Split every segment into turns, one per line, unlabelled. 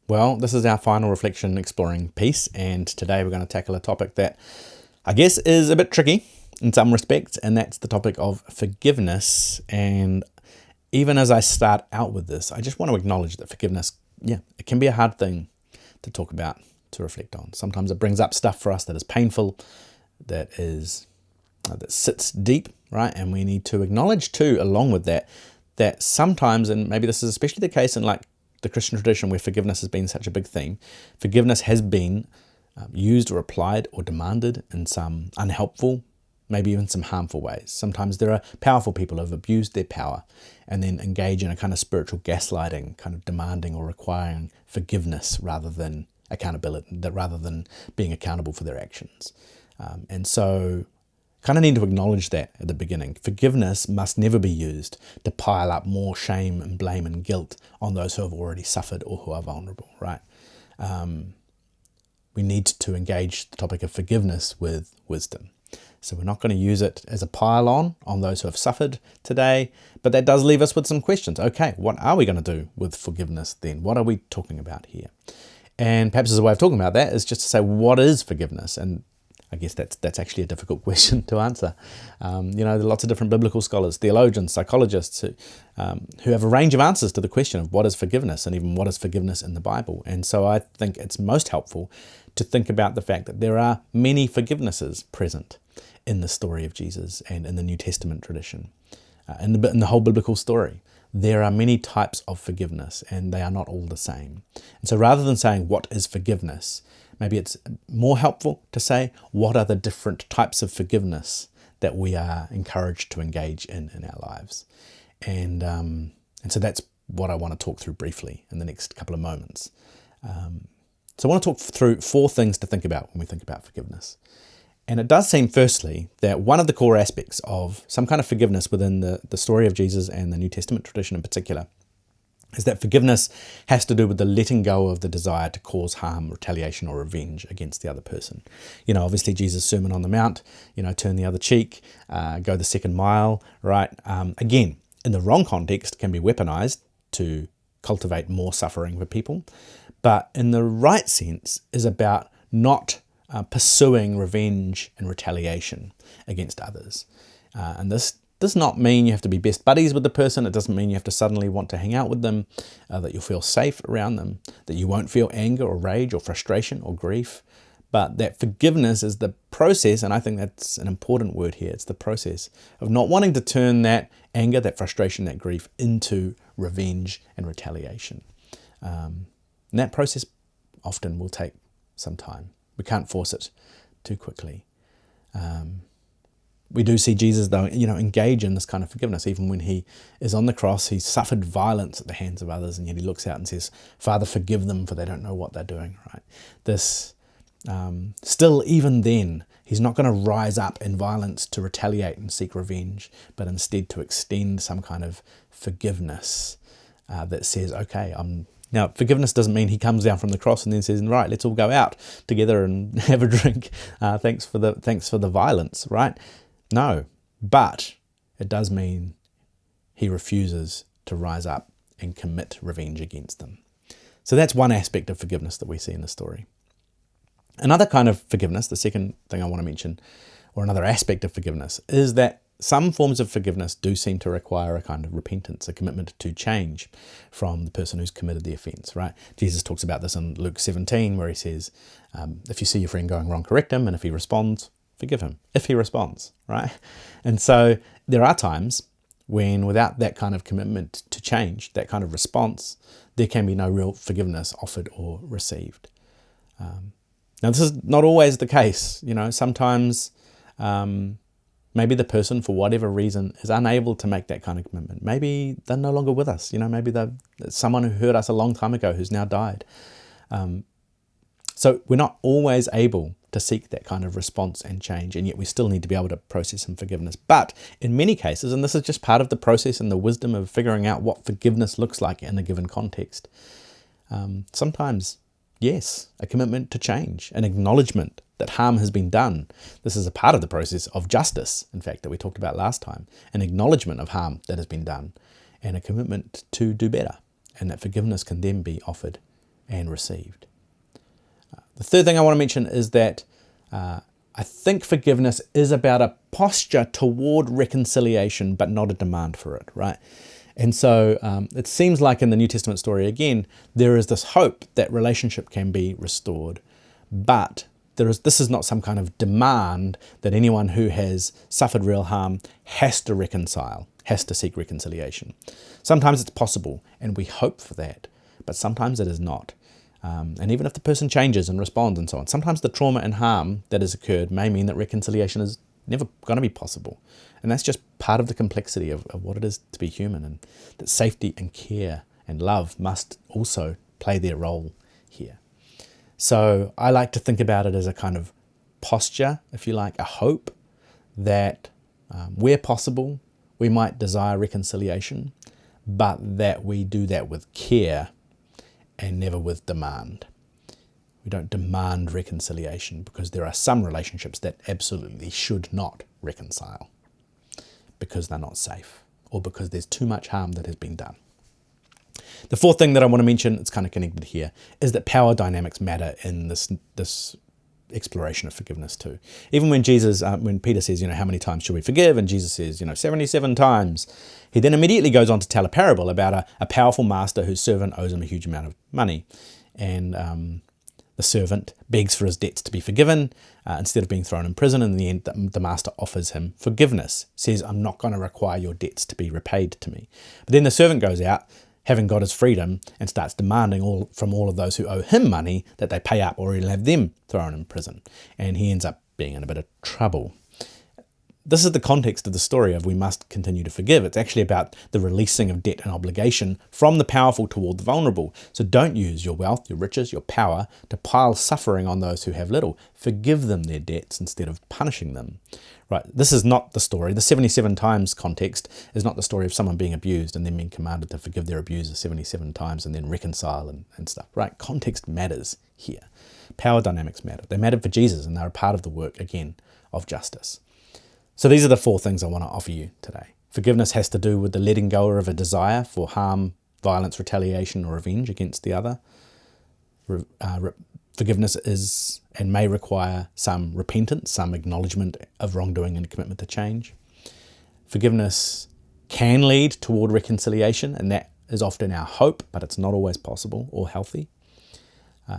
Well, this is our final reflection exploring peace, and today we're going to tackle a topic that I guess is a bit tricky in some respects, and that's the topic of forgiveness. And even as I start out with this, I just want to acknowledge that forgiveness, it can be a hard thing to talk about, to reflect on. Sometimes it brings up stuff for us that is painful, that sits deep, right? And we need to acknowledge too, along with that, that sometimes, and maybe this is especially the case in like the Christian tradition where forgiveness has been such a big theme, forgiveness has been used or applied or demanded in some unhelpful, maybe even some harmful ways. Sometimes there are powerful people who have abused their power and then engage in a kind of spiritual gaslighting, kind of demanding or requiring forgiveness rather than accountability, rather than being accountable for their actions. And so kind of need to acknowledge that at the beginning. Forgiveness must never be used to pile up more shame and blame and guilt on those who have already suffered or who are vulnerable, right? We need to engage the topic of forgiveness with wisdom. So we're not going to use it as a pile on those who have suffered today, but that does leave us with some questions. Okay, what are we going to do with forgiveness then? What are we talking about here? And perhaps as a way of talking about that is just to say, what is forgiveness? And I guess that's actually a difficult question to answer. There are lots of different biblical scholars, theologians, psychologists who have a range of answers to the question of what is forgiveness and even what is forgiveness in the Bible. And so I think it's most helpful to think about the fact that there are many forgivenesses present in the story of Jesus and in the New Testament tradition, in the whole biblical story. There are many types of forgiveness and they are not all the same. And so rather than saying what is forgiveness, maybe it's more helpful to say what are the different types of forgiveness that we are encouraged to engage in our lives. And so that's what I want to talk through briefly in the next couple of moments. So I want to talk through 4 things to think about when we think about forgiveness. And it does seem, firstly, that one of the core aspects of some kind of forgiveness within the story of Jesus and the New Testament tradition in particular is that forgiveness has to do with the letting go of the desire to cause harm, retaliation, or revenge against the other person. Obviously Jesus' Sermon on the Mount, turn the other cheek, go the second mile, right? Again, in the wrong context, can be weaponized to cultivate more suffering for people. But in the right sense is about not pursuing revenge and retaliation against others. And this does not mean you have to be best buddies with the person. It doesn't mean you have to suddenly want to hang out with them, that you'll feel safe around them, that you won't feel anger or rage or frustration or grief. But that forgiveness is the process, and I think that's an important word here. It's the process of not wanting to turn that anger, that frustration, that grief into revenge and retaliation. And that process often will take some time. We can't force it too quickly. We do see Jesus, though, engage in this kind of forgiveness. Even when he is on the cross, he suffered violence at the hands of others, and yet he looks out and says, Father, forgive them, for they don't know what they're doing, right? This, still, even then, he's not going to rise up in violence to retaliate and seek revenge, but instead to extend some kind of forgiveness that says, okay, Now, forgiveness doesn't mean he comes down from the cross and then says, right, let's all go out together and have a drink. Thanks for the violence, right? No, but it does mean he refuses to rise up and commit revenge against them. So that's one aspect of forgiveness that we see in the story. Another kind of forgiveness, the second thing I want to mention, or another aspect of forgiveness, is that some forms of forgiveness do seem to require a kind of repentance, a commitment to change from the person who's committed the offence, right? Jesus talks about this in Luke 17, where he says, if you see your friend going wrong, correct him, and if he responds, forgive him, if he responds, right? And so there are times when without that kind of commitment to change, that kind of response, there can be no real forgiveness offered or received. Now, this is not always the case. Sometimes maybe the person, for whatever reason, is unable to make that kind of commitment. Maybe they're no longer with us. Maybe they're someone who hurt us a long time ago who's now died. So we're not always able to seek that kind of response and change, and yet we still need to be able to process some forgiveness. But in many cases, and this is just part of the process and the wisdom of figuring out what forgiveness looks like in a given context, sometimes, yes, a commitment to change, an acknowledgement that harm has been done. This is a part of the process of justice, in fact, that we talked about last time, an acknowledgement of harm that has been done, and a commitment to do better, and that forgiveness can then be offered and received. The third thing I want to mention is that I think forgiveness is about a posture toward reconciliation, but not a demand for it, right? And so it seems like in the New Testament story, again, there is this hope that relationship can be restored, but this is not some kind of demand that anyone who has suffered real harm has to reconcile, has to seek reconciliation. Sometimes it's possible, and we hope for that, but sometimes it is not. And even if the person changes and responds and so on, sometimes the trauma and harm that has occurred may mean that reconciliation is never going to be possible. And that's just part of the complexity of what it is to be human, and that safety and care and love must also play their role here. So I like to think about it as a kind of posture, if you like, a hope that where possible, we might desire reconciliation, but that we do that with care and never with demand. We don't demand reconciliation because there are some relationships that absolutely should not reconcile because they're not safe or because there's too much harm that has been done. The fourth thing that I want to mention, it's kind of connected here, is that power dynamics matter in this exploration of forgiveness too. Even when when Peter says, how many times should we forgive? And Jesus says, 77 times. He then immediately goes on to tell a parable about a powerful master whose servant owes him a huge amount of money. And the servant begs for his debts to be forgiven instead of being thrown in prison. In the end, the master offers him forgiveness, says, I'm not going to require your debts to be repaid to me. But then the servant goes out, having got his freedom, and starts demanding from all of those who owe him money that they pay up or he'll have them thrown in prison. And he ends up being in a bit of trouble. This is the context of the story of we must continue to forgive. It's actually about the releasing of debt and obligation from the powerful toward the vulnerable. So don't use your wealth, your riches, your power to pile suffering on those who have little. Forgive them their debts instead of punishing them. Right, this is not the story. The 77 times context is not the story of someone being abused and then being commanded to forgive their abuser 77 times and then reconcile and stuff. Right, context matters here. Power dynamics matter. They mattered for Jesus, and they're a part of the work, again, of justice. So these are the four things I want to offer you today. Forgiveness has to do with the letting go of a desire for harm, violence, retaliation, or revenge against the other. Forgiveness is and may require some repentance, some acknowledgement of wrongdoing and commitment to change. Forgiveness can lead toward reconciliation, and that is often our hope, but it's not always possible or healthy.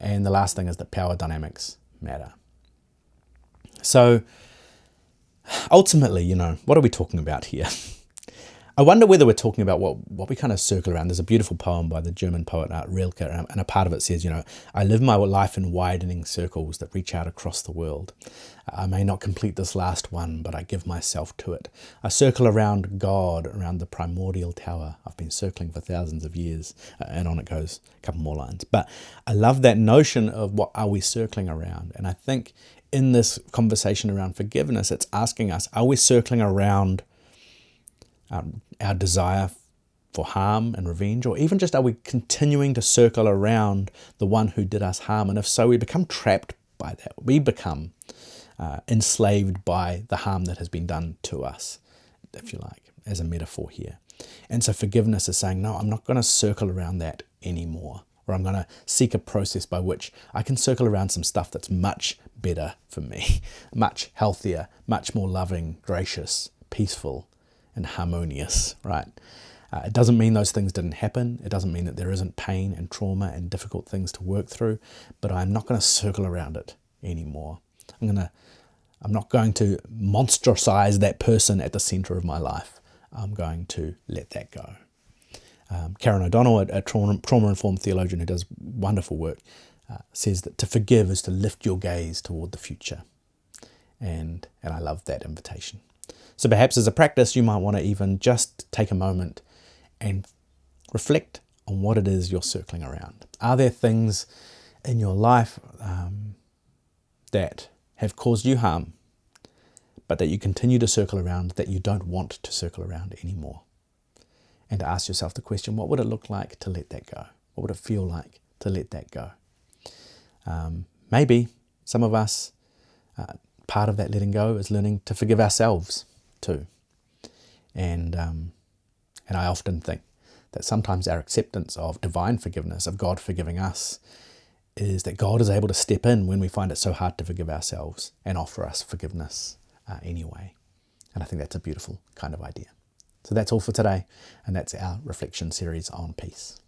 And the last thing is that power dynamics matter. So ultimately, what are we talking about here? I wonder whether we're talking about what we kind of circle around. There's a beautiful poem by the German poet Rilke, and a part of it says, I live my life in widening circles that reach out across the world. I may not complete this last one, but I give myself to it. I circle around God, around the primordial tower. I've been circling for thousands of years, and on it goes a couple more lines. But I love that notion of what are we circling around? And I think in this conversation around forgiveness, it's asking us, are we circling around our desire for harm and revenge, or even just are we continuing to circle around the one who did us harm? And if so, we become trapped by that. We become enslaved by the harm that has been done to us, if you like, as a metaphor here. And so forgiveness is saying, no, I'm not going to circle around that anymore, or I'm going to seek a process by which I can circle around some stuff that's much better for me, much healthier, much more loving, gracious, peaceful, and harmonious, right? It doesn't mean those things didn't happen. It doesn't mean that there isn't pain and trauma and difficult things to work through, but I'm not going to circle around it anymore. I'm not going to monstrosize that person at the center of my life. I'm going to let that go. Karen O'Donnell, a trauma-informed theologian who does wonderful work, says that to forgive is to lift your gaze toward the future. And I love that invitation. So perhaps as a practice, you might want to even just take a moment and reflect on what it is you're circling around. Are there things in your life that have caused you harm, but that you continue to circle around, that you don't want to circle around anymore? And to ask yourself the question, what would it look like to let that go? What would it feel like to let that go? Maybe some of us, part of that letting go is learning to forgive ourselves too. And I often think that sometimes our acceptance of divine forgiveness, of God forgiving us, is that God is able to step in when we find it so hard to forgive ourselves and offer us forgiveness anyway. And I think that's a beautiful kind of idea. So that's all for today, and that's our reflection series on peace.